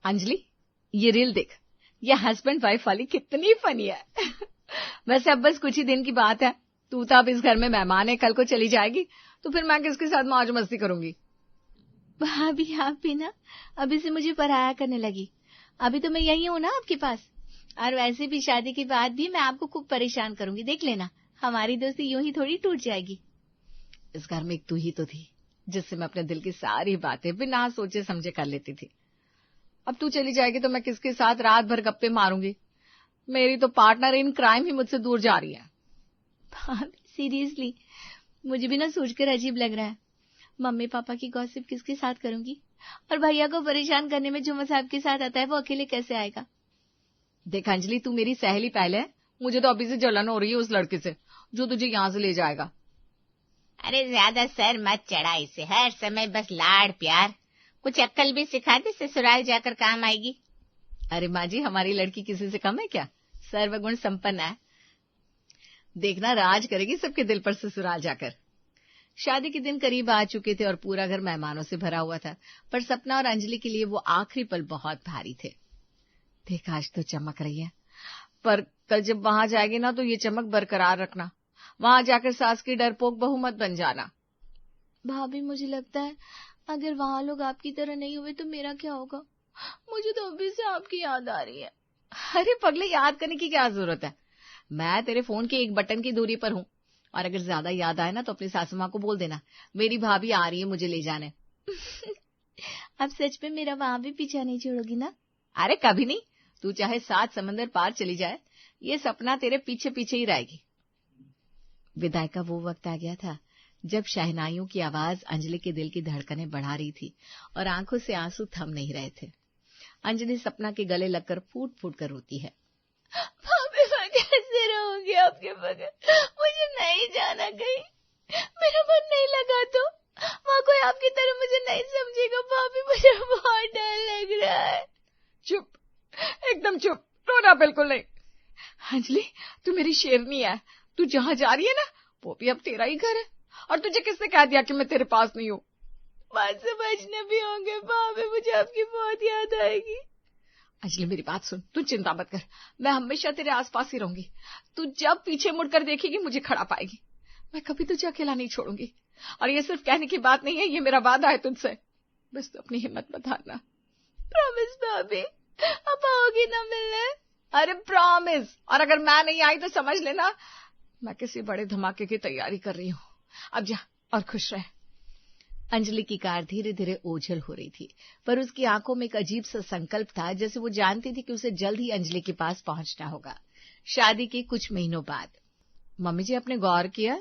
अंजलि, ये रील देख, ये हस्बैंड वाइफ वाली कितनी फनी है। वैसे अब बस कुछ ही दिन की बात है, तू तो अब इस घर में मेहमान है, कल को चली जाएगी तो फिर मैं किसके साथ मौज मस्ती करूंगी। भाभी आप भी ना अभी से मुझे पराया करने लगी। अभी तो मैं यही हूँ ना आपके पास, और वैसे भी शादी के बाद भी मैं आपको खूब परेशान करूंगी, देख लेना। हमारी दोस्ती यूं ही थोड़ी टूट जाएगी। इस घर में एक तू ही तो थी जिससे मैं अपने दिल की सारी बातें बिना सोचे समझे कर लेती थी। अब तू चली जाएगी तो मैं किसके साथ रात भर गप्पे मारूंगी। मेरी तो पार्टनर इन क्राइम ही मुझसे दूर जा रही है। भाभी सीरियसली मुझे भी ना सोचकर अजीब लग रहा है। मम्मी पापा की गॉसिप किसके साथ करूंगी, और भैया को परेशान करने में जो मजा आपके साथ आता है वो अकेले कैसे आएगा। देख अंजलि, तू मेरी सहेली पहले है, मुझे तो अभी से जलन हो रही है उस लड़के से जो तुझे यहाँ से ले जाएगा। अरे ज्यादा सर मत चढ़ा इसे, हर समय बस लाड़ प्यार। कुछ अक्ल भी सिखा दे, ससुराल जाकर काम आएगी। अरे माँ जी, हमारी लड़की किसी से कम है क्या, सर्वगुण संपन्न है। देखना राज करेगी सबके दिल पर ससुराल जाकर। शादी के दिन करीब आ चुके थे और पूरा घर मेहमानों से भरा हुआ था, पर सपना और अंजलि के लिए वो आखिरी पल बहुत भारी थे। देख आज तो चमक रही है, पर कल जब वहां जाएगी ना तो ये चमक बरकरार रखना। वहां जाकर सास की डरपोक बहू मत बन जाना। भाभी मुझे लगता है अगर वहां लोग आपकी तरह नहीं हुए तो मेरा क्या होगा। मुझे तो अभी से आपकी याद आ रही है। अरे पगले, याद करने की क्या जरूरत है, मैं तेरे फोन के एक बटन की दूरी पर हूँ। और अगर ज्यादा याद आए ना तो अपनी सासू माँ को बोल देना मेरी भाभी आ रही है मुझे ले जाने। अब सच में मेरा वहां भी पीछा नहीं छोड़ोगी ना। अरे कभी नहीं, तू चाहे 7 समंदर पार चली जाए, ये सपना तेरे पीछे पीछे ही रहेगी। विदाई का वो वक्त आ गया था जब शहनाइयों की आवाज अंजलि के दिल की धड़कनें बढ़ा रही थी और आंखों से आंसू थम नहीं रहे थे। अंजलि सपना के गले लगकर फूट फूट कर रोती है। भाभी मैं कैसे रहूंगी आपके बगैर, मुझे नहीं जाना कहीं, मेरा मन नहीं लगा तो वहाँ कोई आपकी तरह मुझे नहीं समझेगा। भाभी मुझे बहुत डर लग रहा है। चुप, एकदम चुप, रोना बिल्कुल नहीं। अंजलि, तू मेरी शेरनी है, तू जहाँ जा रही है ना वो भी अब तेरा ही घर है, और तुझे किसने कह दिया कि मैं तेरे पास नहीं हूँ। बात समझने भी होंगे भाभी, मुझे आपकी बहुत याद आएगी। अंजलि मेरी बात सुन, तू चिंता मत कर, मैं हमेशा तेरे आसपास ही रहूंगी। तू जब पीछे मुड़कर देखेगी मुझे खड़ा पाएगी। मैं कभी तुझे अकेला नहीं छोड़ूंगी, और ये सिर्फ कहने की बात नहीं है, ये मेरा वादा है तुझसे। बस तू अपनी हिम्मत मत हारना। प्रॉमिस भाभी, अब आओगी ना मिलने। अरे प्रॉमिस, और अगर मैं नहीं आई तो समझ लेना मैं किसी बड़े धमाके की तैयारी कर रही हूँ। अब जा और खुश रह। अंजलि की कार धीरे धीरे ओझल हो रही थी, पर उसकी आंखों में एक अजीब सा संकल्प था, जैसे वो जानती थी कि उसे जल्द ही अंजलि के पास पहुंचना होगा। शादी के कुछ महीनों बाद। मम्मी जी, आपने गौर किया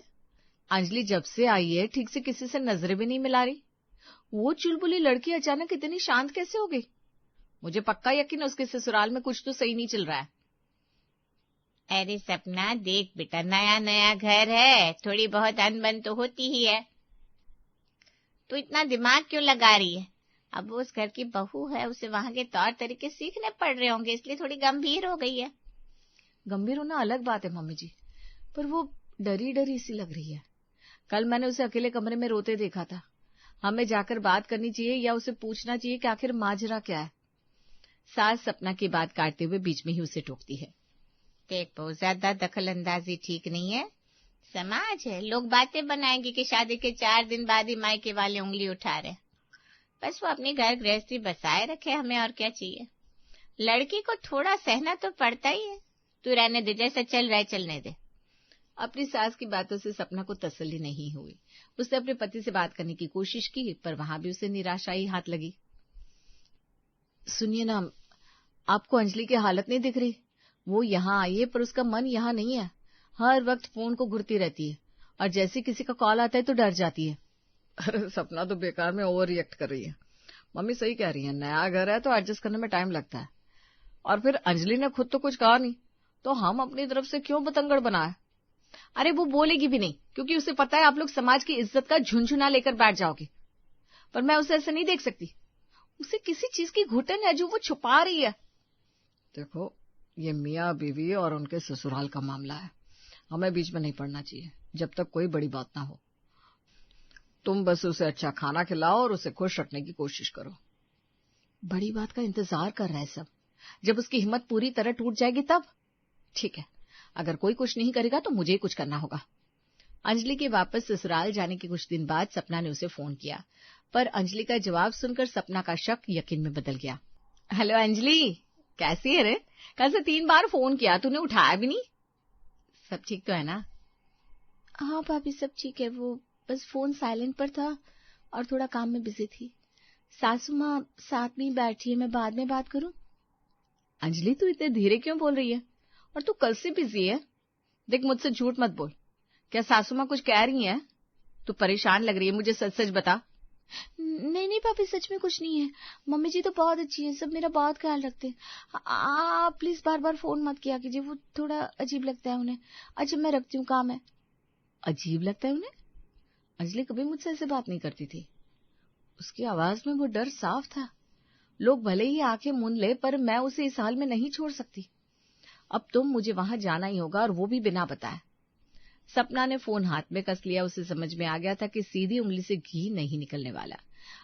अंजलि जब से आई है ठीक से किसी से नजरें भी नहीं मिला रही। वो चुलबुली लड़की अचानक इतनी शांत कैसे हो गई। मुझे पक्का यकीन है उसके ससुराल में कुछ तो सही नहीं चल रहा है। अरे सपना देख बेटा, नया नया घर है, थोड़ी बहुत अनबन तो होती ही है। तू इतना दिमाग क्यों लगा रही है। अब वो उस घर की बहू है, उसे वहां के तौर तरीके सीखने पड़ रहे होंगे, इसलिए थोड़ी गंभीर हो गई है। गंभीर होना अलग बात है मम्मी जी, पर वो डरी डरी सी लग रही है। कल मैंने उसे अकेले कमरे में रोते देखा था। हमें जाकर बात करनी चाहिए या उसे पूछना चाहिए कि आखिर माजरा क्या है। सास सपना की बात काटते हुए बीच में ही उसे टोकती है। देख बहुत ज्यादा दखल अंदाजी ठीक नहीं है। समाज है, लोग बातें बनाएंगे कि शादी के 4 दिन बाद ही मायके वाले उंगली उठा रहे। बस वो अपनी घर गृहस्थी बसाए रखे, हमें और क्या चाहिए। लड़की को थोड़ा सहना तो पड़ता ही है। तू रहने दे, जैसा चल रहा है चलने दे। अपनी सास की बातों से सपना को तसल्ली नहीं हुई। उसने अपने पति से बात करने की कोशिश की, पर वहां भी उसे निराशा ही हाथ लगी। सुनिए ना, आपको अंजलि की हालत नहीं दिख रही। वो यहाँ आई है पर उसका मन यहाँ नहीं है। हर वक्त फोन को घुरती रहती है, और जैसे किसी का कॉल आता है तो डर जाती है। अरे सपना तो बेकार में ओवर रिएक्ट कर रही है। मम्मी सही कह रही है, नया घर है तो एडजस्ट करने में टाइम लगता है। और फिर अंजलि ने खुद तो कुछ कहा नहीं, तो हम अपनी तरफ से क्यों बतंगड़ बनाए। अरे वो बोलेगी भी नहीं, क्योंकि उसे पता है आप लोग समाज की इज्जत का झुंझुना लेकर बैठ जाओगे। पर मैं उसे ऐसे नहीं देख सकती। उसे किसी चीज की घुटन है जो वो छुपा रही है। देखो, ये मियाँ बीवी और उनके ससुराल का मामला है, हमें बीच में नहीं पड़ना चाहिए जब तक कोई बड़ी बात ना हो। तुम बस उसे अच्छा खाना खिलाओ और उसे खुश रखने की कोशिश करो। बड़ी बात का इंतजार कर रहा है सब। जब उसकी हिम्मत पूरी तरह टूट जाएगी तब ठीक है, अगर कोई कुछ नहीं करेगा तो मुझे ही कुछ करना होगा। अंजलि के वापस ससुराल जाने के कुछ दिन बाद सपना ने उसे फोन किया, पर अंजलि का जवाब सुनकर सपना का शक यकीन में बदल गया। हेलो अंजलि, कैसी है रे? कल से 3 बार फोन किया, तूने उठाया भी नहीं। सब ठीक तो है ना? हाँ भाभी, सब ठीक है। वो बस फोन साइलेंट पर था और थोड़ा काम में बिजी थी। सासू माँ साथ में ही बैठी है, मैं बाद में बात करूं? अंजलि, तू इतने धीरे क्यों बोल रही है? और तू कल से बिजी है। देख, मुझसे झूठ मत बोल। क्या सासू माँ कुछ कह रही है? तू परेशान लग रही है, मुझे सच सच बता। नहीं भाभी, सच में कुछ नहीं है। मम्मी जी तो बहुत अच्छी है, सब मेरा बहुत ख्याल रखते हैं। आप प्लीज बार बार फोन मत किया कीजिए, वो थोड़ा अजीब लगता है उन्हें। अच्छा, मैं रखती हूँ, काम है। अजीब लगता है उन्हें? अंजलि कभी मुझसे ऐसे बात नहीं करती थी। उसकी आवाज में वो डर साफ था। लोग भले ही आंखें मूंद ले, पर मैं उसे इस हाल में नहीं छोड़ सकती। अब तो मुझे वहां जाना ही होगा, और वो भी बिना बताए। सपना ने फोन हाथ में कस लिया। उसे समझ में आ गया था कि सीधी उंगली से घी नहीं निकलने वाला।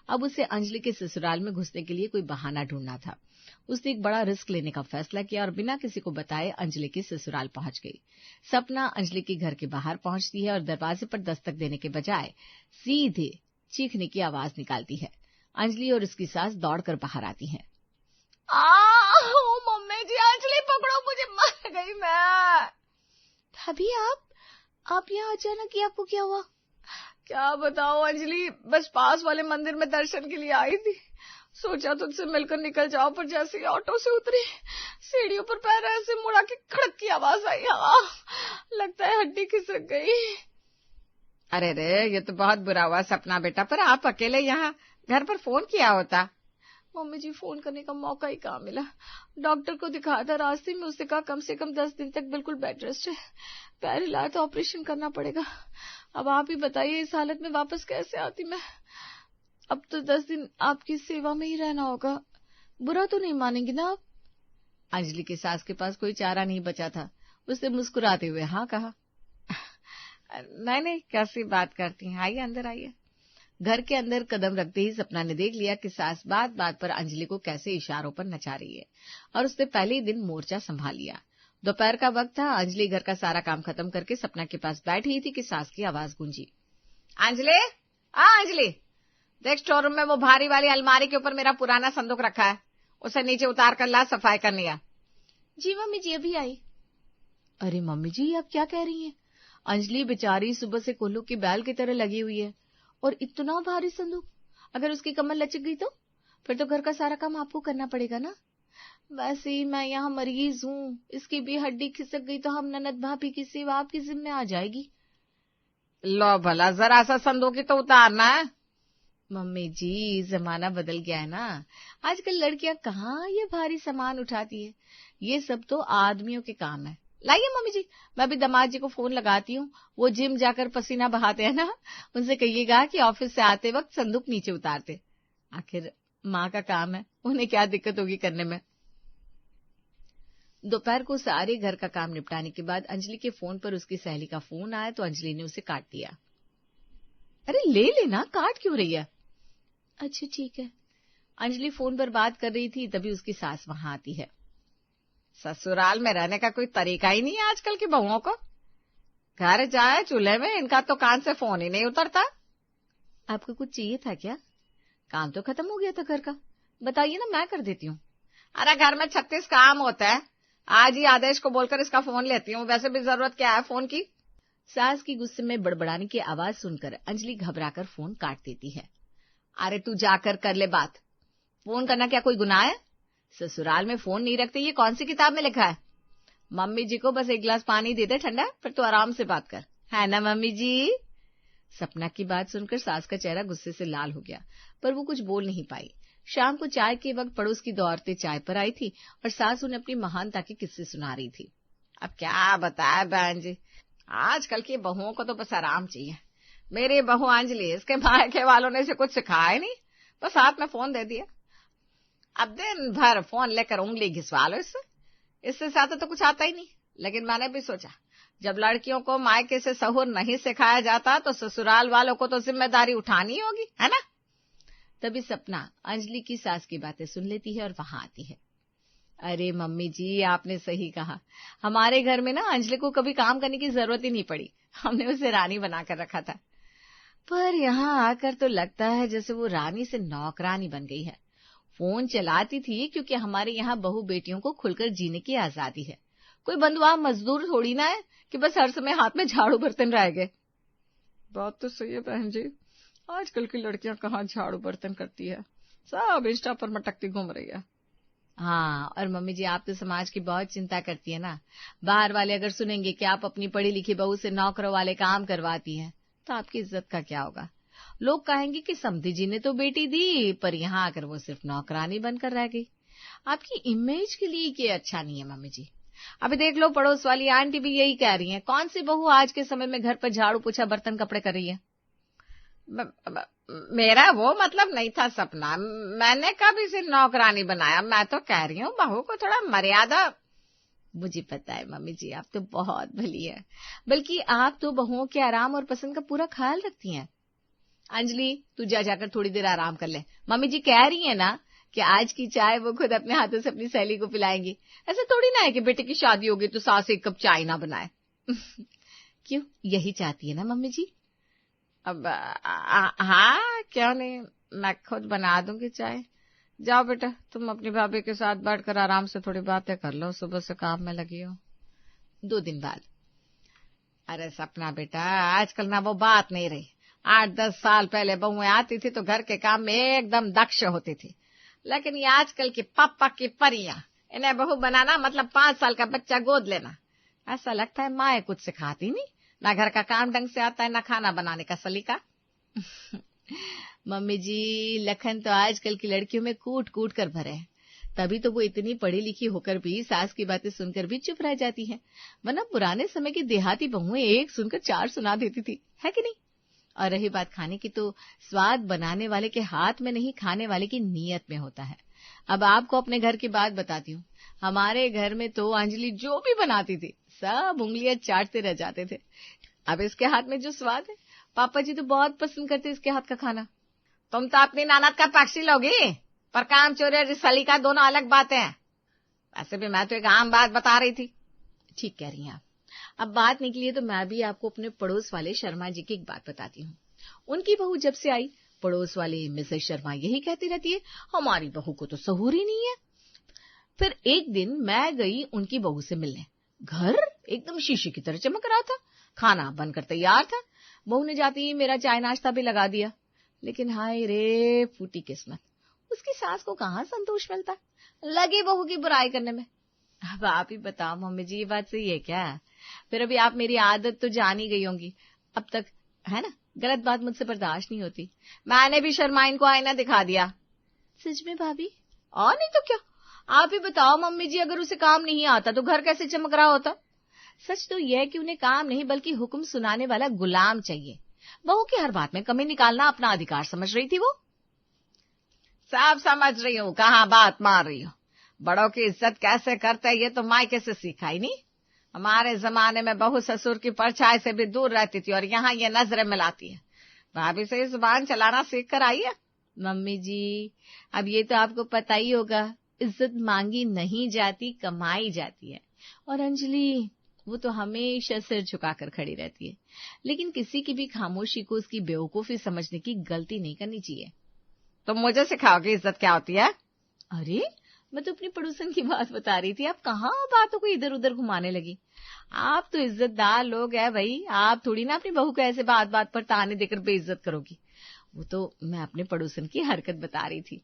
अब उसे अंजलि के ससुराल में घुसने के लिए कोई बहाना ढूंढना था। उसने एक बड़ा रिस्क लेने का फैसला किया और बिना किसी को बताए अंजलि के ससुराल पहुंच गई। सपना अंजलि के घर के बाहर पहुंचती है और दरवाजे पर दस्तक देने के बजाय सीधे चीखने की आवाज निकालती है। अंजलि और उसकी सास दौड़कर बाहर आती हैं। मम्मी जी, अंजलि पकड़ो, मुझे मर गई मैं। भाभी, आप यहाँ अचानक, ये आपको क्या हुआ? क्या बताओ अंजलि, बस पास वाले मंदिर में दर्शन के लिए आई थी। सोचा तुझसे मिलकर निकल जाओ, पर जैसे ही ऑटो से उतरी, सीढ़ियों पर पैर ऐसे मुड़ा के खड़क की आवाज आई। हाँ, लगता है हड्डी खिसक गई। अरे रे, ये तो बहुत बुरा हुआ सपना बेटा। पर आप अकेले यहाँ, घर पर फोन किया होता। मम्मी जी, फोन करने का मौका ही कहाँ मिला। डॉक्टर को दिखाया था रास्ते में, उसने कहा कम से कम 10 दिन तक बिल्कुल बेड रेस्ट है। पैर हिलाया तो ऑपरेशन करना पड़ेगा। अब आप ही बताइए, इस हालत में वापस कैसे आती मैं? अब तो 10 दिन आपकी सेवा में ही रहना होगा। बुरा तो नहीं मानेंगी ना आप? अंजलि की सास के पास कोई चारा नहीं बचा था। उसने मुस्कुराते हुए हाँ कहा। नहीं, कैसी बात करती हैं, आइए अंदर आइए। घर के अंदर कदम रखते ही सपना ने देख लिया कि सास बात बात पर अंजलि को कैसे इशारों पर नचा रही है, और उसने पहले ही दिन मोर्चा संभाल लिया। दोपहर का वक्त था। अंजलि घर का सारा काम खत्म करके सपना के पास बैठी ही थी कि सास की आवाज गूंजी। अंजलि, अंजलि, देख, स्टोर रूम में वो भारी वाली अलमारी के ऊपर मेरा पुराना संदूक रखा है, उसे नीचे उतार कर ला, सफाई करनी है। जी मम्मी जी, अभी आई। अरे मम्मी जी, आप क्या कह रही हैं? अंजलि बेचारी सुबह से कोल्हू की बैल की तरह लगी हुई है, और इतना भारी संदूक। अगर उसकी कमर लचक गई तो फिर तो घर का सारा काम आपको करना पड़ेगा ना। वैसे ही मैं यहाँ मरीज हूँ, इसकी भी हड्डी खिसक गई तो हम ननद भाभी की सेवा आपकी जिम्मे आ जाएगी। लो भला, जरा सा संदूक ही तो उतारना है। मम्मी जी, जमाना बदल गया है ना। आजकल लड़कियां कहाँ ये भारी सामान उठाती है। ये सब तो आदमियों के काम है। लाइए मम्मी जी, मैं भी दामाद जी को फोन लगाती हूँ। वो जिम जाकर पसीना बहाते हैं ना, उनसे कहिएगा कि ऑफिस से आते वक्त संदूक नीचे उतारते। आखिर माँ का काम है, उन्हें क्या दिक्कत होगी करने में। दोपहर को सारे घर का काम निपटाने के बाद अंजलि के फोन पर उसकी सहेली का फोन आया तो अंजलि ने उसे काट दिया। अरे ले लेना, काट क्यों रही है? अच्छा ठीक है। अंजलि फोन पर बात कर रही थी, तभी उसकी सास वहां आती है। ससुराल में रहने का कोई तरीका ही नहीं है आजकल की बहुओं को। घर जाए चूल्हे में, इनका तो कान से फोन ही नहीं उतरता। आपको कुछ चाहिए था क्या? काम तो खत्म हो गया था घर का, बताइए ना, मैं कर देती हूँ। अरे घर में 36 काम होता है, आज ही आदेश को बोलकर इसका फोन लेती हूँ। वैसे भी जरूरत क्या है फोन की? सास की गुस्से में बड़बड़ाने की आवाज सुनकर अंजलि घबराकर फोन काट देती है। अरे तू जाकर कर ले बात। फोन करना क्या कोई गुनाह है? ससुराल में फोन नहीं रखते, ये कौन सी किताब में लिखा है? मम्मी जी को बस एक गिलास पानी दे दे ठंडा, फिर तो आराम से बात कर, है ना मम्मी जी? सपना की बात सुनकर सास का चेहरा गुस्से से लाल हो गया, पर वो कुछ बोल नहीं पाई। शाम को चाय के वक्त पड़ोस की 2 औरतें चाय पर आई थी और सास उन्हें अपनी महानता के किस्से सुना रही थी। अब क्या बताए बहन जी, आजकल की बहुओं को तो बस आराम चाहिए। मेरी बहू अंजलि, इसके मायके वालों ने इसे कुछ सिखाया नहीं, बस हाथ में फोन दे दिया। अब दिन भर फोन लेकर उंगली घिसवा लो इससे ज्यादा तो कुछ आता ही नहीं। लेकिन मैंने भी सोचा, जब लड़कियों को मायके से सहूर नहीं सिखाया जाता तो ससुराल वालों को तो जिम्मेदारी उठानी होगी, है ना? तभी सपना अंजलि की सास की बातें सुन लेती है और वहां आती है। अरे मम्मी जी, आपने सही कहा। हमारे घर में ना अंजलि को कभी काम करने की जरूरत ही नहीं पड़ी। हमने उसे रानी बनाकर रखा था, पर यहाँ आकर तो लगता है जैसे वो रानी से नौकरानी बन गई है। फोन चलाती थी क्योंकि हमारे यहाँ बहू बेटियों को खुलकर जीने की आजादी है। कोई बंधुआ मजदूर थोड़ी ना है कि बस हर समय हाथ में झाड़ू बर्तन रह गए। बात तो सही है बहन जी, आजकल की लड़कियां कहाँ झाड़ू बर्तन करती है, सब इंस्टा पर मटकती घूम रही है। हाँ, और मम्मी जी आप तो समाज की बहुत चिंता करती है ना। बाहर वाले अगर सुनेंगे कि आप अपनी पढ़ी लिखी बहू से नौकरों वाले काम करवाती हैं, तो आपकी इज्जत का क्या होगा। लोग कहेंगे कि समधी जी ने तो बेटी दी, पर यहाँ आकर वो सिर्फ नौकरानी बनकर रह गई। आपकी इमेज के लिए ये अच्छा नहीं है मम्मी जी। अभी देख लो, पड़ोस वाली आंटी भी यही कह रही है। कौन सी बहू आज के समय में घर पर झाड़ू पोछा बर्तन कपड़े कर रही है। मेरा वो मतलब नहीं था सपना, मैंने कभी से नौकरानी बनाया। मैं तो कह रही हूँ बहू को थोड़ा मर्यादा। मुझे पता है मम्मी जी, आप तो बहुत भली है, बल्कि आप तो बहुओं के आराम और पसंद का पूरा ख्याल रखती हैं। अंजलि, तू जाकर थोड़ी देर आराम कर ले। मम्मी जी कह रही है ना कि आज की चाय वो खुद अपने हाथों से अपनी सहेली को पिलाएंगी। ऐसा थोड़ी ना है कि बेटे की शादी होगी तो सास एक कप चाय ना बनाए। क्यों, यही चाहती है ना मम्मी जी। अब हाँ, क्यों नहीं, मैं खुद बना दूंगी चाय। जाओ बेटा, तुम अपनी भाभी के साथ बैठकर आराम से थोड़ी बातें कर लो, सुबह से काम में लगी हो। 2 दिन बाद। अरे सपना बेटा, आजकल ना वो बात नहीं रही। 8-10 साल पहले बहुएं आती थी तो घर के काम में एकदम दक्ष होती थी, लेकिन ये आजकल की पापा की परियां, इन्हें बहू बनाना मतलब 5 साल का बच्चा गोद लेना। ऐसा लगता है माँ कुछ सिखाती नहीं, ना घर का काम ढंग से आता है, ना खाना बनाने का सलीका। मम्मी जी, लखन तो आजकल की लड़कियों में कूट कूट कर भरे है, तभी तो वो इतनी पढ़ी लिखी होकर भी सास की बातें सुनकर भी चुप रह जाती हैं। वरना पुराने समय की देहाती बहुएं एक सुनकर 4 सुना देती थी, है कि नहीं। और रही बात खाने की, तो स्वाद बनाने वाले के हाथ में नहीं, खाने वाले की नीयत में होता है। अब आपको अपने घर की बात बताती हूँ। हमारे घर में तो अंजलि जो भी बनाती थी सब उंगलियां चाटते रह जाते थे। अब इसके हाथ में जो स्वाद है, पापा जी तो बहुत पसंद करते इसके हाथ का खाना। तुम तो अपनी नानद का पक्षी लोगी, पर काम चोरी और सलीका दोनों अलग बातें हैं। वैसे भी मैं तो एक आम बात बता रही थी। ठीक कह रही हैं आप। अब बात निकली है तो मैं भी आपको अपने पड़ोस वाले शर्मा जी की एक बात बताती हूँ। उनकी बहू जब से आई, पड़ोस वाली मिसेस शर्मा यही कहती रहती है, हमारी बहू को तो सहूर ही नहीं है। फिर एक दिन मैं गई उनकी बहू से मिलने। घर एकदम शीशे की तरह चमक रहा था, खाना बनकर तैयार था। बहू ने जाती ही मेरा चाय नाश्ता भी लगा दिया। लेकिन हाय रे फूटी किस्मत, उसकी सास को कहाँ संतोष मिलता, लगी बहू की बुराई करने में। अब आप ही बताओ मम्मी जी, ये बात सही है क्या। फिर अभी आप मेरी आदत तो जान ही गई होंगी अब तक, है ना। गलत बात मुझसे बर्दाश्त नहीं होती। मैंने भी शर्माइन को आईना दिखा दिया। सच में भाभी? और नहीं तो क्या। आप ही बताओ मम्मी जी, अगर उसे काम नहीं आता तो घर कैसे चमक रहा होता। सच तो यह कि उन्हें काम नहीं बल्कि हुक्म सुनाने वाला गुलाम चाहिए। बहू की हर बात में कमी निकालना अपना अधिकार समझ रही थी वो। सब समझ रही हूँ, कहाँ बात मार रही हो। बड़ों की इज्जत कैसे करते हैं ये तो मायके से सीखा ही नहीं। हमारे जमाने में बहू ससुर की परछाई से भी दूर रहती थी और यहाँ ये नजरें मिलाती है। भाभी से जुबान चलाना सीख कर आई है। मम्मी जी, अब ये तो आपको पता ही होगा, इज्जत मांगी नहीं जाती, कमाई जाती है। और अंजलि, वो तो हमेशा सिर झुकाकर खड़ी रहती है। लेकिन किसी की भी खामोशी को उसकी बेवकूफी समझने की गलती नहीं करनी चाहिए। तो मुझे सिखाओगे इज्जत क्या होती है? अरे, मैं तो अपनी पड़ोसन की बात बता रही थी, आप कहाँ बातों को इधर उधर घुमाने लगी। आप तो इज्जतदार लोग हैं भाई, आप थोड़ी ना अपनी बहू को ऐसे बात बात पर ताने देकर बेइज्जत करोगी। वो तो मैं अपने पड़ोसन की हरकत बता रही थी।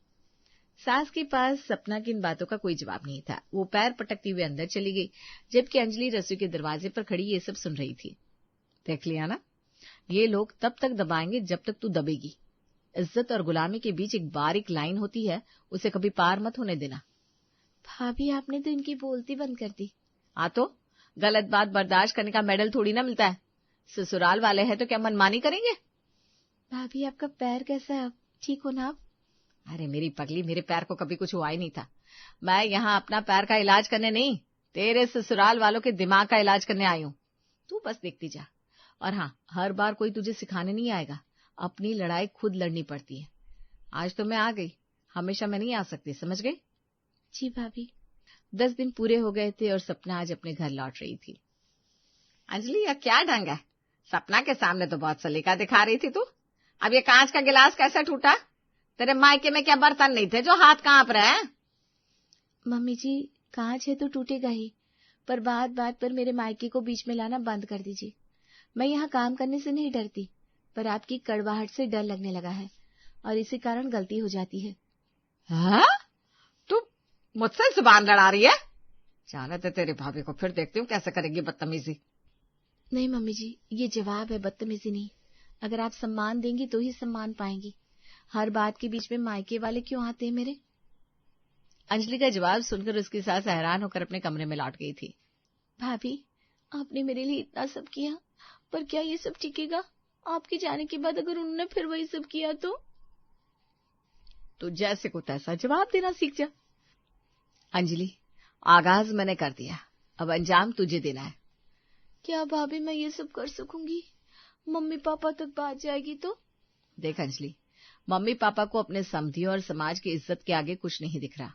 सास के पास सपना की इन बातों का कोई जवाब नहीं था। वो पैर पटकती हुए अंदर चली गई, जबकि अंजलि रसोई के दरवाजे पर खड़ी ये सब सुन रही थी। देख लिया ना, ये लोग तब तक दबाएंगे जब तक तू दबेगी। इज्जत और गुलामी के बीच एक बारीक लाइन होती है, उसे कभी पार मत होने देना। भाभी, आपने तो इनकी बोलती बंद कर दी। हाँ तो गलत बात बर्दाश्त करने का मेडल थोड़ी ना मिलता है। ससुराल वाले हैं तो क्या मनमानी करेंगे। भाभी, आपका पैर कैसा है, ठीक हो ना आप? अरे मेरी पगली, मेरे पैर को कभी कुछ हुआ ही नहीं था। मैं यहाँ अपना पैर का इलाज करने नहीं, तेरे ससुराल वालों के दिमाग का इलाज करने आई हूँ। तू बस देखती जा। और हाँ, हर बार कोई तुझे सिखाने नहीं आएगा, अपनी लड़ाई खुद लड़नी पड़ती है। आज तो मैं आ गई, हमेशा मैं नहीं आ सकती, समझ गई? जी भाभी। 10 दिन पूरे हो गए थे और सपना आज अपने घर लौट रही थी। अंजलि, यह क्या ढंग है? सपना के सामने तो बहुत सलीका दिखा रही थी तू। अब ये कांच का गिलास कैसे टूटा? तेरे मायके में क्या बर्तन नहीं थे जो हाथ कांप रहे हैं? मम्मी जी, कांच है तो टूटेगा ही, पर बात बात पर मेरे मायके को बीच में लाना बंद कर दीजिए। मैं यहाँ काम करने से नहीं डरती, पर आपकी कड़वाहट से डर लगने लगा है और इसी कारण गलती हो जाती है। हाँ? तू मुझसे जुबान लड़ा रही है? जाने दे तेरी भाभी को, फिर देखती हूँ कैसे करेगी बदतमीजी। नहीं मम्मी जी, ये जवाब है, बदतमीजी नहीं। अगर आप सम्मान देंगी तो ही सम्मान पाएंगी। हर बात के बीच में मायके वाले क्यों आते हैं मेरे? अंजलि का जवाब सुनकर उसकी सास हैरान होकर अपने कमरे में लौट गई थी। भाभी, आपने मेरे लिए इतना सब किया, पर क्या ये सब टिकेगा? आपके जाने के बाद अगर उन्होंने फिर वही सब किया तो जैसे को तैसा जवाब देना सीख जा। अंजलि, आगाज मैंने कर दिया, अब अंजाम तुझे देना है। क्या भाभी मैं ये सब कर सकूंगी? मम्मी पापा तक बात जाएगी तो? देख अंजलि, मम्मी पापा को अपने समधियों और समाज की इज्जत के आगे कुछ नहीं दिख रहा।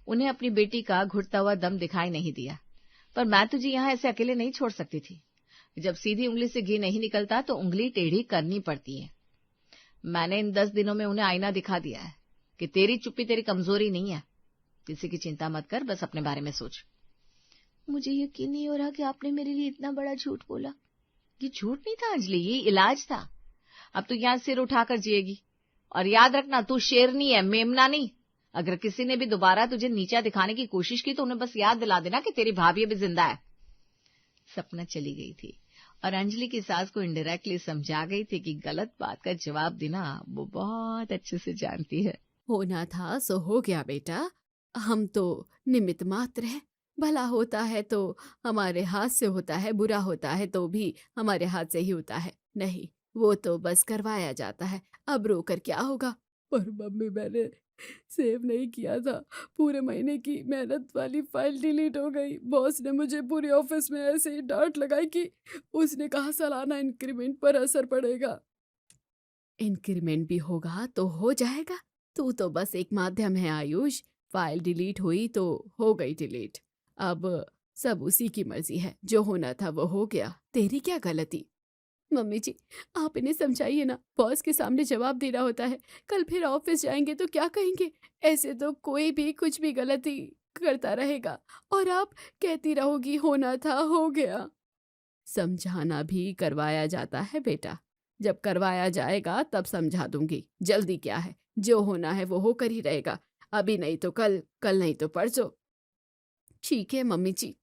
उन्हें अपनी बेटी का घुटता हुआ दम दिखाई नहीं दिया, पर मैं तुझे यहाँ ऐसे अकेले नहीं छोड़ सकती थी। जब सीधी उंगली से घी नहीं निकलता तो उंगली टेढ़ी करनी पड़ती है। मैंने इन 10 दिनों में उन्हें आईना दिखा दिया है कि तेरी चुप्पी तेरी कमजोरी नहीं है। किसी की चिंता मत कर, बस अपने बारे में सोच। मुझे यकीन नहीं हो रहा कि आपने मेरे लिए इतना बड़ा झूठ बोला। ये झूठ नहीं था अंजलि, ये इलाज था। अब तू यहाँ सिर उठाकर जिएगी, और याद रखना तू शेरनी है, मेमना नहीं। अगर किसी ने भी दोबारा तुझे नीचा दिखाने की कोशिश की तो उन्हें बस याद दिला देना कि तेरी भाभी अभी जिंदा है। सपना चली गई थी और अंजलि की सास को इनडायरेक्टली समझा गई थी कि गलत बात का जवाब देना वो बहुत अच्छे से जानती है। होना था सो हो गया बेटा, हम तो निमित्त मात्र हैं। भला होता है तो हमारे हाथ से होता है, बुरा होता है तो भी हमारे हाथ से ही होता है। नहीं, वो तो बस करवाया जाता है, अब रोकर क्या होगा। पर मम्मी, मैंने सेव नहीं किया था, पूरे महीने की मेहनत वाली फाइल डिलीट हो गई। बॉस ने मुझे पूरे ऑफिस में ऐसे ही डांट लगाई कि उसने कहा सालाना इंक्रीमेंट पर असर पड़ेगा। इंक्रीमेंट भी होगा तो हो जाएगा, तू तो बस एक माध्यम है आयुष। फाइल डिलीट हुई तो हो गई डिलीट, अब सब उसी की मर्जी है, जो होना था वो हो गया, तेरी क्या गलती। मम्मी जी, आप इन्हें समझाइए ना, बॉस के सामने जवाब देना होता है, कल फिर ऑफिस जाएंगे तो क्या कहेंगे। ऐसे तो कोई भी कुछ भी गलती करता रहेगा और आप कहती रहोगी होना था हो गया। समझाना भी करवाया जाता है बेटा, जब करवाया जाएगा तब समझा दूंगी। जल्दी क्या है, जो होना है वो होकर ही रहेगा, अभी नहीं तो कल, कल नहीं तो परसों। ठीक है मम्मी जी।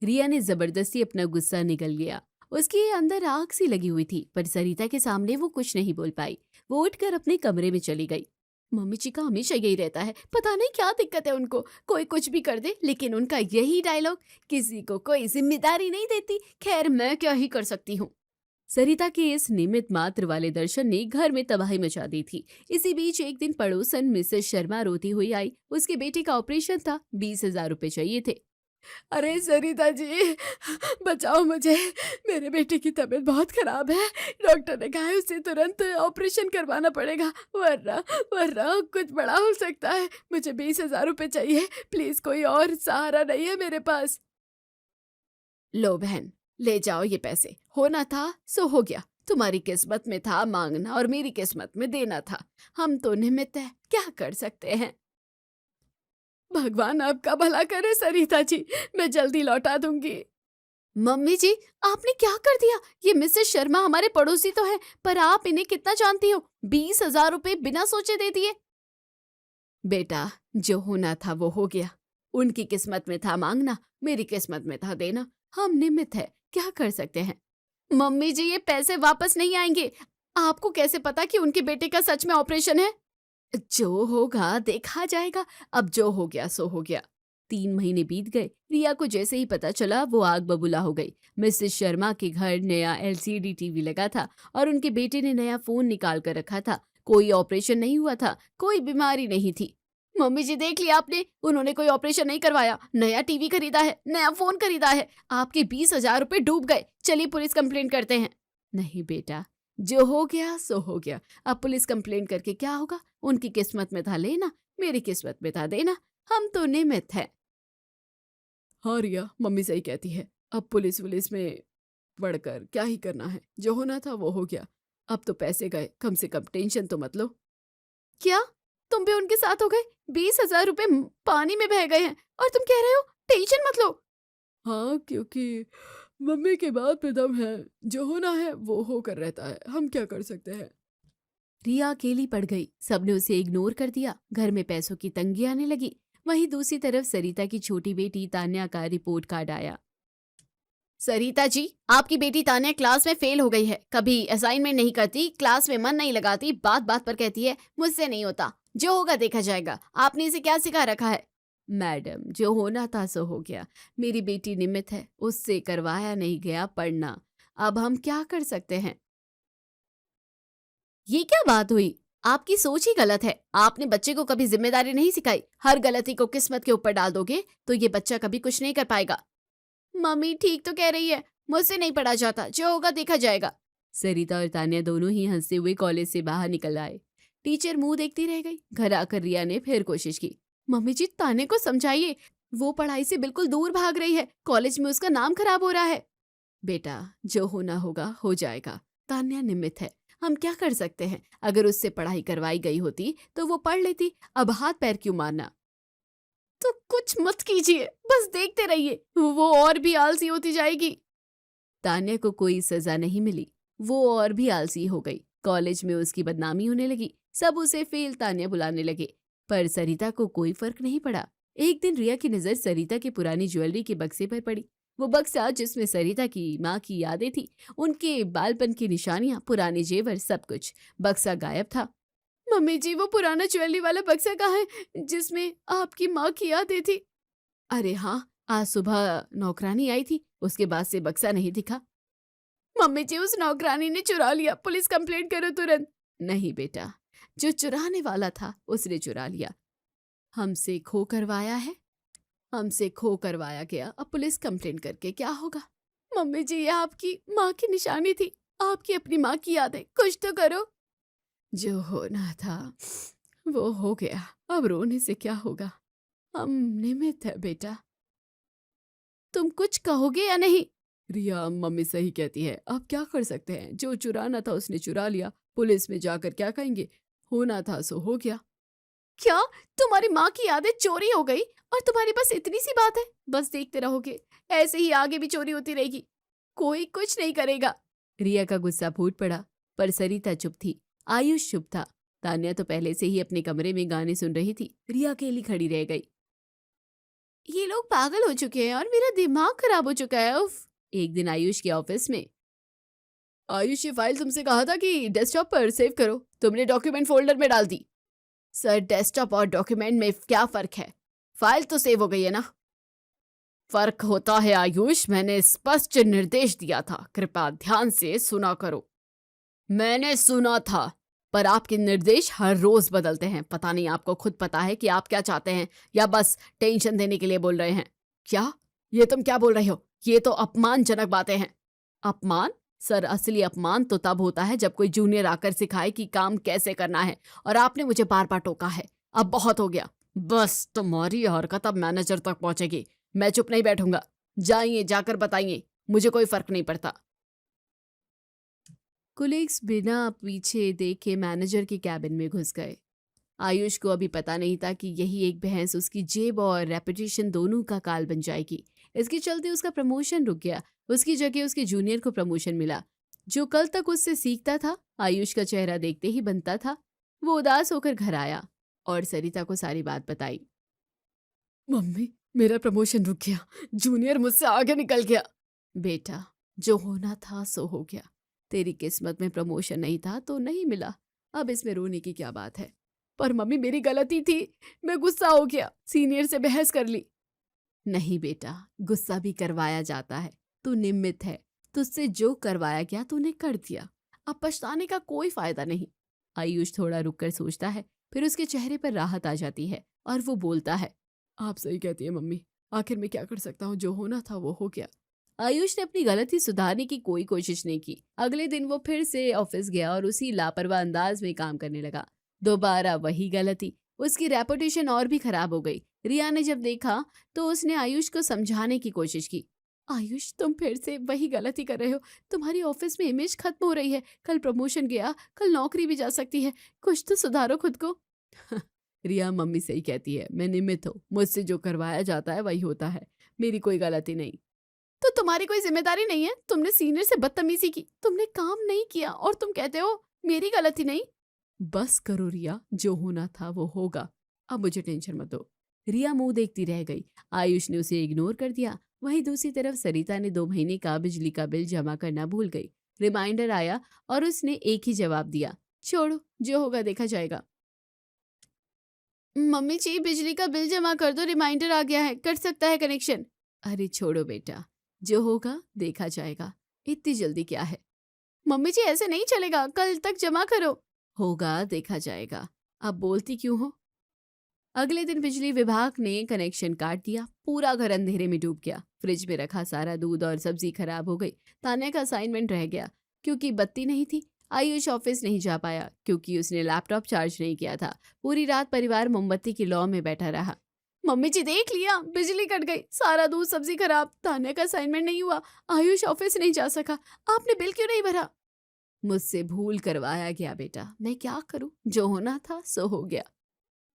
रिया ने जबरदस्ती अपना गुस्सा निकल गया। उसके अंदर आग सी लगी हुई थी, पर सरिता के सामने वो कुछ नहीं बोल पाई। वो उठकर अपने कमरे में चली गई। मम्मी जी का हमेशा यही रहता है, पता नहीं क्या दिक्कत है उनको, कोई कुछ भी कर दे लेकिन उनका यही डायलॉग, किसी को कोई जिम्मेदारी नहीं देती। खैर मैं क्या ही कर सकती हूँ। सरिता के इस निमित्त मात्र वाले दर्शन ने घर में तबाही मचा दी थी। इसी बीच एक दिन पड़ोसन मिसेस शर्मा रोती हुई आई। उसके बेटे का ऑपरेशन था, 20,000 रुपए चाहिए थे। अरे सरिता जी, बचाओ मुझे, मेरे बेटे की तबीयत बहुत खराब है, डॉक्टर ने कहा है उसे तुरंत ऑपरेशन करवाना पड़ेगा, वरना कुछ बड़ा हो सकता है। मुझे 20,000 रुपए चाहिए, प्लीज, कोई और सहारा नहीं है मेरे पास। लो बहन, ले जाओ ये पैसे, होना था सो हो गया। तुम्हारी किस्मत में था मांगना और मेरी किस्मत में देना था, हम तो निमित्त है, क्या कर सकते हैं। भगवान आपका भला करे सरिता जी, मैं जल्दी लौटा दूंगी। मम्मी जी, आपने क्या कर दिया? ये मिसेस शर्मा हमारे पड़ोसी तो है, पर आप इन्हें कितना जानती हो? 20,000 रुपए बिना सोचे दे दिए। बेटा, जो होना था वो हो गया। उनकी किस्मत में था मांगना, मेरी किस्मत में था देना, हम निमित्त है, क्या कर सकते हैं। मम्मी जी, ये पैसे वापस नहीं आएंगे। आपको कैसे पता कि उनके बेटे का सच में ऑपरेशन है? जो होगा देखा जाएगा, अब जो हो गया सो हो गया। 3 महीने बीत गए। रिया को जैसे ही पता चला वो आग बबूला हो गई। मिसेस शर्मा के घर नया LCD टीवी लगा था और उनके बेटे ने नया फोन निकाल कर रखा था। कोई ऑपरेशन नहीं हुआ था, कोई बीमारी नहीं थी। मम्मी जी देख लिया आपने, उन्होंने कोई ऑपरेशन नहीं करवाया, नया टीवी खरीदा है, नया फोन खरीदा है, आपके 20,000 रुपए डूब गए। चलिए पुलिस कंप्लेंट करते हैं। नहीं बेटा, जो हो गया सो हो गया। अब पुलिस कंप्लेंट करके क्या होगा? उनकी किस्मत में था लेना, मेरी किस्मत में था देना। हम तो निमित्त है। हाँ रिया, मम्मी सही कहती है। अब पुलिस वुलिस में पढ़कर क्या ही करना है? जो होना था वो हो गया। अब तो पैसे गए, कम से कम टेंशन तो मत लो। क्या तुम भी उनके साथ हो गए? 20,000 रुपए पानी में बह गए हैं और तुम कह रहे हो टेंशन मत लो। हाँ, क्योंकि मम्मी के बात पे दम है। जो होना है वो होकर रहता है, हम क्या कर सकते हैं। रिया अकेली पड़ गई। सबने उसे इग्नोर कर दिया। घर में पैसों की तंगी आने लगी। वहीं दूसरी तरफ सरिता की छोटी बेटी तान्या का रिपोर्ट कार्ड आया। सरिता जी, आपकी बेटी तान्या क्लास में फेल हो गई है। कभी असाइनमेंट नहीं करती, क्लास में मन नहीं लगाती, बात बात पर कहती है मुझसे नहीं होता, जो होगा देखा जाएगा। आपने इसे क्या सिखा रखा है? मैडम, जो होना था सो हो गया। मेरी बेटी निमित्त है, उससे करवाया नहीं गया पढ़ना। अब हम क्या कर सकते हैं? ये क्या बात हुई? आपकी सोच ही गलत है। आपने बच्चे को कभी जिम्मेदारी नहीं सिखाई। हर गलती को किस्मत के ऊपर डाल दोगे तो ये बच्चा कभी कुछ नहीं कर पाएगा। मम्मी ठीक तो कह रही है, मुझसे नहीं पढ़ा जाता, जो होगा देखा जाएगा। सरिता और तान्या दोनों ही हंसते हुए कॉलेज से बाहर निकल आए। टीचर मुंह देखती रह गई। घर आकर रिया ने फिर कोशिश की। मम्मी जी, तान्या को समझाइए, वो पढ़ाई से बिल्कुल दूर भाग रही है। कॉलेज में उसका नाम खराब हो रहा है। बेटा, जो होना होगा हो जाएगा। तान्या निमित्त है, हम क्या कर सकते हैं? अगर उससे पढ़ाई करवाई गई होती तो वो पढ़ लेती। अब हाथ पैर क्यों मारना? तो कुछ मत कीजिए, बस देखते रहिए, वो और भी आलसी होती जाएगी। तान्या को कोई सजा नहीं मिली। वो और भी आलसी हो गई। कॉलेज में उसकी बदनामी होने लगी। सब उसे फेल तान्या बुलाने लगे। पर सरिता को कोई फर्क नहीं पड़ा। एक दिन रिया की नजर सरिता की पुरानी ज्वेलरी के बक्से पर पड़ी। वो बक्सा जिसमें सरिता की माँ की यादें थी, उनके बालपन की निशानियां, पुराने जेवर, सब कुछ। बक्सा गायब था। मम्मी जी, वो पुराना ज्वेलरी वाला बक्सा कहाँ है जिसमें आपकी माँ की यादें थी? अरे हाँ, आज सुबह नौकरानी आई थी, उसके बाद से बक्सा नहीं दिखा। मम्मी जी, उस नौकरानी ने चुरा लिया, पुलिस कंप्लेंट करो तुरंत। नहीं बेटा, जो चुराने वाला था उसने चुरा लिया। हमसे खो करवाया है, हमसे खो करवाया गया। अब पुलिस कंप्लेंट करके क्या होगा? मम्मी जी, ये आपकी माँ की निशानी थी, आपकी अपनी माँ की यादें, कुछ तो करो। जो होना था वो हो गया, अब रोने से क्या होगा? हम निमित्त है बेटा। तुम कुछ कहोगे या नहीं? रिया, मम्मी सही कहती है, अब क्या कर सकते हैं? जो चुराना था उसने चुरा लिया, पुलिस में जाकर क्या कहेंगे? होना था सो हो गया। क्या तुम्हारी माँ की यादें चोरी हो गई और तुम्हारी बस इतनी सी बात है? बस देखते रहोगे, ऐसे ही आगे भी चोरी होती रहेगी, कोई कुछ नहीं करेगा। रिया का गुस्सा फूट पड़ा, पर सरिता चुप थी। आयुष चुप था। तान्या तो पहले से ही अपने कमरे में गाने सुन रही थी। रिया अकेली खड़ी रह गई। ये लोग पागल हो चुके हैं और मेरा दिमाग खराब हो चुका है। उफ। एक दिन आयुष के ऑफिस में, आयुष, ये फाइल तुमसे कहा था कि डेस्कटॉप पर सेव करो, तुमने डॉक्यूमेंट फोल्डर में डाल दी। सर, डेस्कटॉप और डॉक्यूमेंट में क्या फर्क है? फाइल तो सेव हो गई है ना। फर्क होता है आयुष, मैंने स्पष्ट निर्देश दिया था, कृपया ध्यान से सुना करो। मैंने सुना था, पर आपके निर्देश हर रोज बदलते हैं। पता नहीं आपको खुद पता है कि आप क्या चाहते हैं या बस टेंशन देने के लिए बोल रहे हैं? क्या? ये तुम क्या बोल रहे हो? ये तो अपमानजनक बातें हैं। अपमान? सर, असली अपमान तो तब होता है जब कोई जूनियर आकर सिखाए कि काम कैसे करना है, और आपने मुझे बार बार टोका है। अब बहुत हो गया। बस तुम्हारी हरकत अब मैनेजर तक पहुंचेगी। मैं चुप नहीं बैठूंगा। जाइए, जाकर बताइए, मुझे कोई फर्क नहीं पड़ता। कुलीग्स बिना पीछे देखे मैनेजर के कैबिन में घुस गए। आयुष को अभी पता नहीं था कि यही एक बहस उसकी जेब और रेपुटेशन दोनों का काल बन जाएगी। इसके चलते उसका प्रमोशन रुक गया। उसकी जगह उसके जूनियर को प्रमोशन मिला, जो कल तक उससे सीखता था। आयुष का चेहरा देखते ही बनता था। वो उदास होकर घर आया और सरिता को सारी बात बताई। मम्मी, मेरा प्रमोशन रुक गया, जूनियर मुझसे आगे निकल गया। बेटा, जो होना था सो हो गया। तेरी किस्मत में प्रमोशन नहीं था तो नहीं मिला, अब इसमें रोने की क्या बात है? पर मम्मी, मेरी गलती थी, मैं गुस्सा हो गया, सीनियर से बहस कर ली। नहीं बेटा, गुस्सा भी करवाया जाता है। तू निमित्त है, तुझसे जो करवाया गया तूने कर दिया, अब पछताने का कोई फायदा नहीं। आयुष थोड़ा रुककर सोचता है, फिर उसके चेहरे पर राहत आ जाती है और वो बोलता है, आप सही कहती है मम्मी, आखिर में क्या कर सकता हूँ, जो होना था वो हो गया। आयुष ने अपनी गलती सुधारने की कोई कोशिश नहीं की। अगले दिन वो फिर से ऑफिस गया और उसी लापरवाह अंदाज में काम करने लगा। दोबारा वही गलती। उसकी रेपुटेशन और भी खराब हो गई। रिया ने जब देखा तो उसने आयुष को समझाने की कोशिश की। आयुष, तुम फिर से वही गलती कर रहे हो। तुम्हारी ऑफिस में इमेज खत्म हो रही है। कल प्रमोशन गया, कल नौकरी भी जा सकती है। कुछ तो सुधारो खुद को। रिया, मम्मी सही कहती है, मैं निमित्त हूँ। मुझसे जो करवाया जाता है वही होता है, मेरी कोई गलती नहीं। तो तुम्हारी कोई जिम्मेदारी नहीं है? तुमने सीनियर से बदतमीजी की, तुमने काम नहीं किया और तुम कहते हो मेरी गलती नहीं। बस करो रिया, जो होना था वो होगा, अब मुझे टेंशन मत दो। रिया मुंह देखती रह गई। आयुष ने उसे इग्नोर कर दिया। वहीं दूसरी तरफ सरिता ने 2 महीने का बिजली का बिल जमा करना भूल गई। रिमाइंडर आया और उसने एक ही जवाब दिया, छोड़ो, जो होगा देखा जाएगा। मम्मी जी, बिजली का बिल जमा कर दो, रिमाइंडर आ गया है, कट सकता है कनेक्शन। अरे छोड़ो बेटा, जो होगा देखा जाएगा, इतनी जल्दी क्या है। मम्मी जी, ऐसे नहीं चलेगा, कल तक जमा करो। होगा देखा जाएगा, अब बोलती क्यों हो। अगले दिन बिजली विभाग ने कनेक्शन काट दिया। पूरा घर अंधेरे में डूब गया। फ्रिज में रखा सारा दूध और सब्जी खराब हो गई। तान्या का असाइनमेंट रह गया क्योंकि बत्ती नहीं थी। आयुष ऑफिस नहीं जा पाया क्योंकि उसने लैपटॉप चार्ज नहीं किया था। पूरी रात परिवार मोमबत्ती की लौ में बैठा रहा। मम्मी जी, देख लिया, बिजली कट गई, सारा दूध सब्जी खराब, तान्या का असाइनमेंट नहीं हुआ, आयुष ऑफिस नहीं जा सका, आपने बिल क्यों नहीं भरा। मुझसे भूल करवाया गया बेटा, मैं क्या करूं, जो होना था सो हो गया।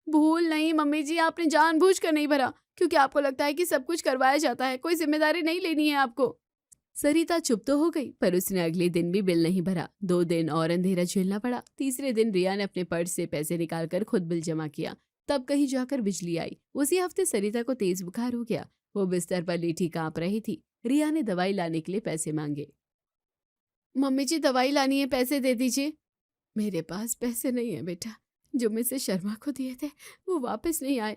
भूल नहीं मम्मी जी, आपने जानबूझकर नहीं भरा क्योंकि आपको लगता है कि सब कुछ करवाया जाता है, कोई जिम्मेदारी नहीं लेनी है आपको। सरिता चुप तो हो गई, पर उसने अगले दिन भी बिल नहीं भरा। 2 दिन और अंधेरा झेलना पड़ा। तीसरे दिन रिया ने अपने पर्स से पैसे निकालकर खुद बिल जमा किया। तब कहीं जाकर बिजली आई। उसी हफ्ते सरिता को तेज बुखार हो गया। वो बिस्तर पर लेटी कांप रही थी। रिया ने दवाई लाने के लिए पैसे मांगे। मम्मी जी, दवाई लानी है, पैसे दे दीजिए। मेरे पास पैसे नहीं है बेटा, जो मिसेस शर्मा को दिए थे वो वापस नहीं आए।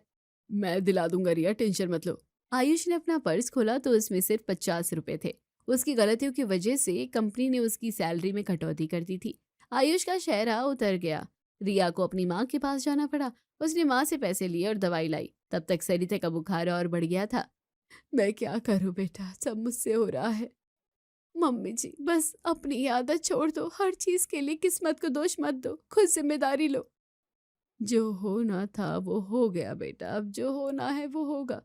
मैं दिला दूंगा रिया, टेंशन मत लो। आयुष ने अपना पर्स खोला तो उसमें सिर्फ 50 रुपए थे। उसकी गलतियों की वजह से कंपनी ने उसकी सैलरी में कटौती कर दी थी। आयुष का चेहरा उतर गया। रिया को अपनी माँ के पास जाना पड़ा। उसने माँ से पैसे लिए और दवाई लाई। तब तक सरिता का बुखार और बढ़ गया था। मैं क्या करूं बेटा, सब मुझसे हो रहा है। मम्मी जी, बस अपनी आदत छोड़ दो, हर चीज के लिए किस्मत को दोष मत दो, खुद जिम्मेदारी लो। जो होना था वो हो गया बेटा, अब जो होना है वो होगा।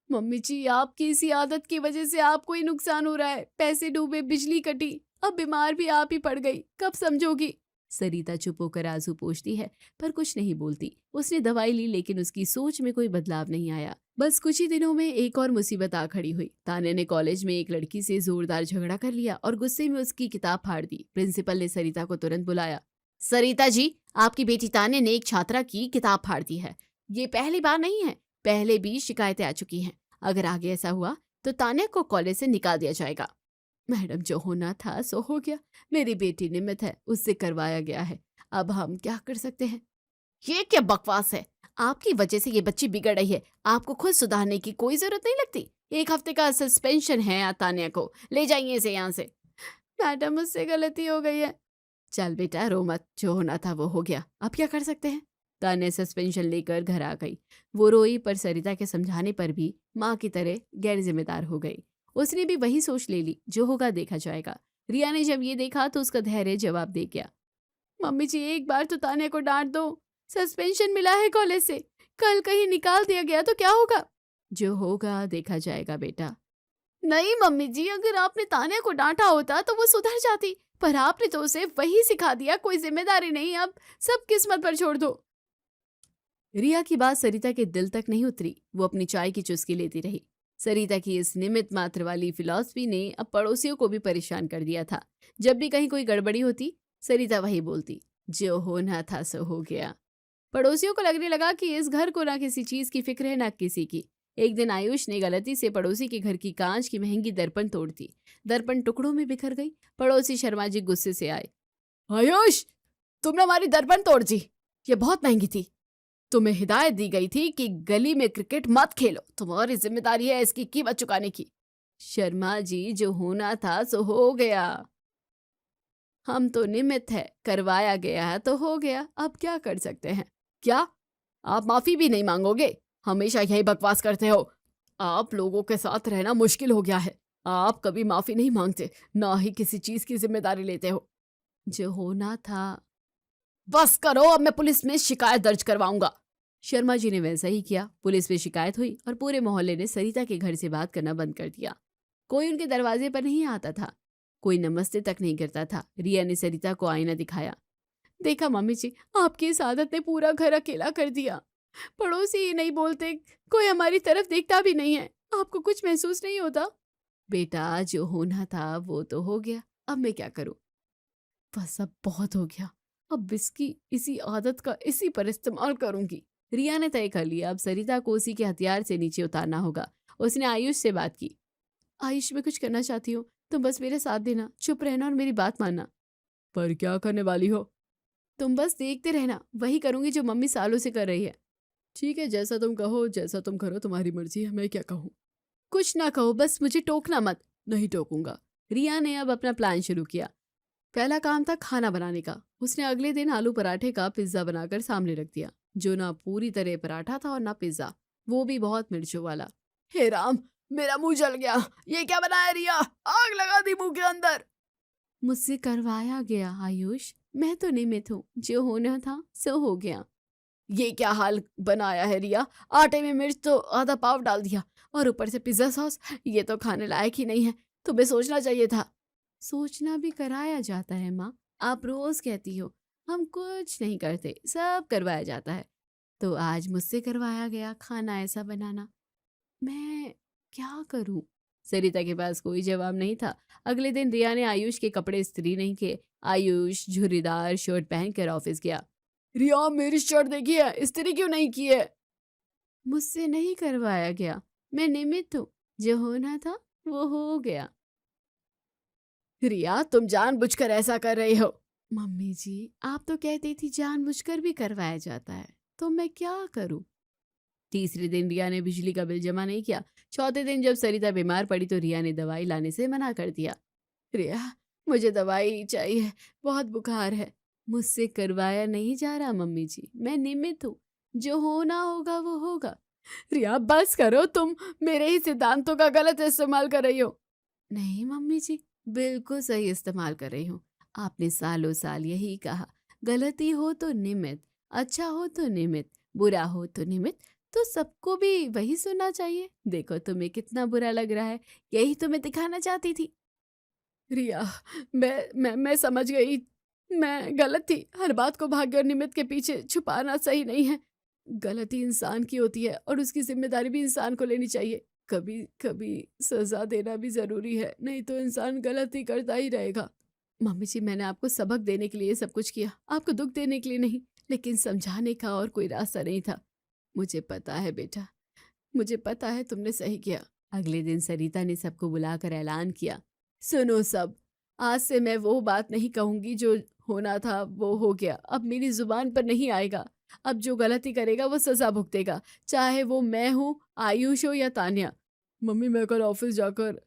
मम्मी जी, आपकी इसी आदत की वजह से आपको ही नुकसान हो रहा है। पैसे डूबे, बिजली कटी, अब बीमार भी आप ही पड़ गई, कब समझोगी। सरिता चुप होकर आंसू पोंछती है पर कुछ नहीं बोलती। उसने दवाई ली लेकिन उसकी सोच में कोई बदलाव नहीं आया। बस कुछ ही दिनों में एक और मुसीबत आ खड़ी हुई। तान्या ने कॉलेज में एक लड़की से जोरदार झगड़ा कर लिया और गुस्से में उसकी किताब फाड़ दी। प्रिंसिपल ने सरिता को तुरंत बुलाया। सरिता जी, आपकी बेटी तान्या ने एक छात्रा की किताब फाड़ दी है। ये पहली बार नहीं है, पहले भी शिकायतें आ चुकी हैं। अगर आगे ऐसा हुआ तो तान्या को कॉलेज से निकाल दिया जाएगा। मैडम, जो होना था सो हो गया। मेरी बेटी निमित्त है, उससे करवाया गया है, अब हम क्या कर सकते हैं। ये क्या बकवास है, आपकी वजह से ये बच्ची बिगड़ रही है। आपको खुद सुधारने की कोई जरूरत नहीं लगती। 1 हफ्ते का सस्पेंशन है तान्या को, ले जाइए इसे यहाँ से। मैडम, मुझसे गलती हो गई है। चल बेटा, रो मत, जो होना था वो हो गया, अब क्या कर सकते हैं। तान्या सस्पेंशन लेकर घर आ गई। वो रोई पर सरिता के समझाने पर भी माँ की तरह गैर जिम्मेदार हो गई। उसने भी वही सोच ले ली, जो होगा देखा जाएगा। रिया ने जब ये देखा तो उसका धैर्य जवाब दे गया। मम्मी जी, एक बार तो तान्या को डांट दो, सस्पेंशन मिला है कॉलेज से, कल कहीं निकाल दिया गया तो क्या होगा। जो होगा देखा जाएगा बेटा। नहीं मम्मी जी, अगर आपने तान्या को डांटा होता तो वो सुधर जाती, पर आपने तो उसे वही सिखा दिया, कोई जिम्मेदारी नहीं, अब सब किस्मत पर छोड़ दो। रिया की बात सरिता के दिल तक नहीं उतरी। वो अपनी चाय की चुस्की लेती रही। सरिता की इस निमित्त मात्र वाली फिलॉसफी ने अब पड़ोसियों को भी परेशान कर दिया था। जब भी कहीं कोई गड़बड़ी होती, सरिता वही बोलती, जो होना था सो हो गया। पड़ोसियों को लगने लगा कि इस घर को ना किसी चीज की फिक्र है, ना किसी की। एक दिन आयुष ने गलती से पड़ोसी के घर की कांच की महंगी दर्पण तोड़ दी। दर्पण टुकड़ों में बिखर गई। पड़ोसी शर्मा जी गुस्से से आए। आयुष, तुमने हमारी दर्पण तोड़ दी, ये बहुत महंगी थी। तुम्हें हिदायत दी गई थी कि गली में क्रिकेट मत खेलो, तुम्हारी जिम्मेदारी है इसकी कीमत चुकाने की। शर्मा जी, जो होना था सो हो गया। हम तो निमित्त है, करवाया गया है तो हो गया, अब क्या कर सकते हैं। क्या आप माफी भी नहीं मांगोगे? हमेशा यही बकवास करते हो। आप लोगों के साथ रहना मुश्किल हो गया है। आप कभी माफी नहीं मांगते, ना ही किसी चीज की जिम्मेदारी लेते हो। जो होना था। बस करो, अब मैं पुलिस में शिकायत दर्ज करवाऊंगा। शर्मा जी ने वैसा ही किया। पुलिस में शिकायत हुई और पूरे मोहल्ले ने सरिता के घर से बात करना बंद कर दिया। कोई उनके दरवाजे पर नहीं आता था, कोई नमस्ते तक नहीं करता था। रिया ने सरिता को आईना दिखाया। देखा मम्मी जी, आपकी इस आदत ने पूरा घर अकेला कर दिया। पड़ोसी ही नहीं बोलते, कोई हमारी तरफ देखता भी नहीं है। आपको कुछ महसूस नहीं होता? बेटा, जो होना था वो तो हो गया, अब मैं क्या करूं? बस अब बहुत हो गया, अब इसकी इसी आदत का इसी पर इस्तेमाल करूंगी। रिया ने तय कर लिया, अब सरिता को उसी के हथियार से नीचे उतारना होगा। उसने आयुष से बात की। आयुष, मैं कुछ करना चाहती हूँ, तुम बस मेरे साथ देना, चुप रहना और मेरी बात मानना। पर क्या करने वाली हो? तुम बस देखते रहना, वही करूंगी जो मम्मी सालों से कर रही है। ठीक है, जैसा तुम कहो, जैसा तुम करो, तुम्हारी मर्जी है, मैं क्या कहूँ? कुछ ना कहो, बस मुझे टोकना मत। नहीं टोकूंगा। रिया ने अब अपना प्लान शुरू किया। पहला काम था खाना बनाने का। उसने अगले दिन आलू पराठे का पिज्जा बनाकर सामने रख दिया, जो ना पूरी तरह पराठा था और ना पिज्जा, वो भी बहुत मिर्चों वाला। हे राम, मेरा मुंह जल गया। ये क्या बनाया रिया? आग लगा दी मुंह के अंदर। मुझसे करवाया गया आयुष, मैं तो निमित्त हूँ, जो होना था सो हो गया। ये क्या हाल बनाया है रिया? आटे में मिर्च तो आधा पाव डाल दिया और ऊपर से पिज्जा सॉस। ये तो खाने लायक ही नहीं है, तुम्हें सोचना चाहिए था। सोचना भी कराया जाता है माँ, आप रोज कहती हो हम कुछ नहीं करते, सब करवाया जाता है। तो आज मुझसे करवाया गया खाना ऐसा बनाना। मैं क्या करूं? सरिता के पास कोई जवाब नहीं था। अगले दिन रिया ने आयुष के कपड़े इस्त्री नहीं किए। आयुष झुर्रीदार शर्ट पहनकर ऑफिस गया। रिया, मेरी शर्ट देखी है, इस्त्री क्यों नहीं की है? मुझसे नहीं करवाया गया, मैं निमित्त हूँ, जो होना था वो हो गया। रिया, तुम जानबूझकर ऐसा कर रही हो। मम्मी जी, आप तो कहती थी जानबूझकर भी करवाया जाता है, तो मैं क्या करूं? तीसरे दिन रिया ने बिजली का बिल जमा नहीं किया। चौथे दिन जब सरिता बीमार पड़ी तो रिया ने दवाई लाने से मना कर दिया। रिया, मुझे दवाई चाहिए, बहुत बुखार है। मुझसे करवाया नहीं जा रहा मम्मी जी, मैं निमित्त हूँ, जो होना होगा वो होगा। रिया, बस करो, तुम मेरे ही सिद्धांतों का गलत इस्तेमाल कर रही हो। नहीं मम्मी जी, बिल्कुल सही इस्तेमाल कर रही हूँ। आपने सालों साल यही कहा, गलती हो तो निमित्त, अच्छा हो तो निमित्त, बुरा हो तो निमित्त, तो सबको भी वही सुनना चाहिए। देखो तुम्हें कितना बुरा लग रहा है, यही तुम्हें दिखाना चाहती थी। रिया, मैं समझ गई, मैं गलत थी। हर बात को भाग्य और निमित्त के पीछे छुपाना सही नहीं है। गलती इंसान की होती है और उसकी जिम्मेदारी भी इंसान को लेनी चाहिए। कभी कभी सजा देना भी जरूरी है, नहीं तो इंसान गलती करता ही रहेगा। मम्मी जी, मैंने आपको सबक देने के लिए सब कुछ किया, आपको दुख देने के लिए नहीं, लेकिन समझाने का और कोई रास्ता नहीं था। मुझे पता है बेटा, मुझे पता है तुमने सही किया। अगले दिन सरिता ने सबको बुलाकर ऐलान किया, सुनो सब, आज से मैं वो बात नहीं कहूंगी, जो होना था वो हो गया, अब मेरी जुबान पर नहीं आएगा। अब जो गलती करेगा वो सजा भुगतेगा, चाहे वो मैं हूँ, आयुष हो या तान्या। मम्मी, मैं कल ऑफिस जाकर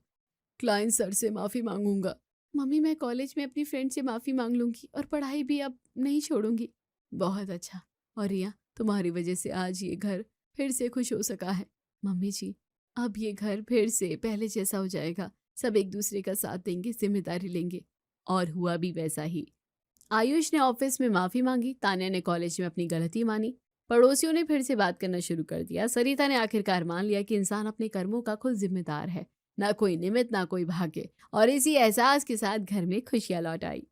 क्लाइंट सर से माफी मांगूंगा। मम्मी, मैं कॉलेज में अपनी फ्रेंड से माफी मांग लूंगी और पढ़ाई भी अब नहीं छोड़ूंगी। बहुत अच्छा। और रिया, तुम्हारी वजह से आज ये घर फिर से खुश हो सका है। मम्मी जी, अब ये घर फिर से पहले जैसा हो जाएगा, सब एक दूसरे का साथ देंगे, जिम्मेदारी लेंगे। और हुआ भी वैसा ही। आयुष ने ऑफिस में माफी मांगी, तान्या ने कॉलेज में अपनी गलती मानी, पड़ोसियों ने फिर से बात करना शुरू कर दिया। सरिता ने आखिरकार मान लिया कि इंसान अपने कर्मों का खुद जिम्मेदार है, ना कोई निमित्त, ना कोई भाग्य। और इसी एहसास के साथ घर में खुशियां लौट आई।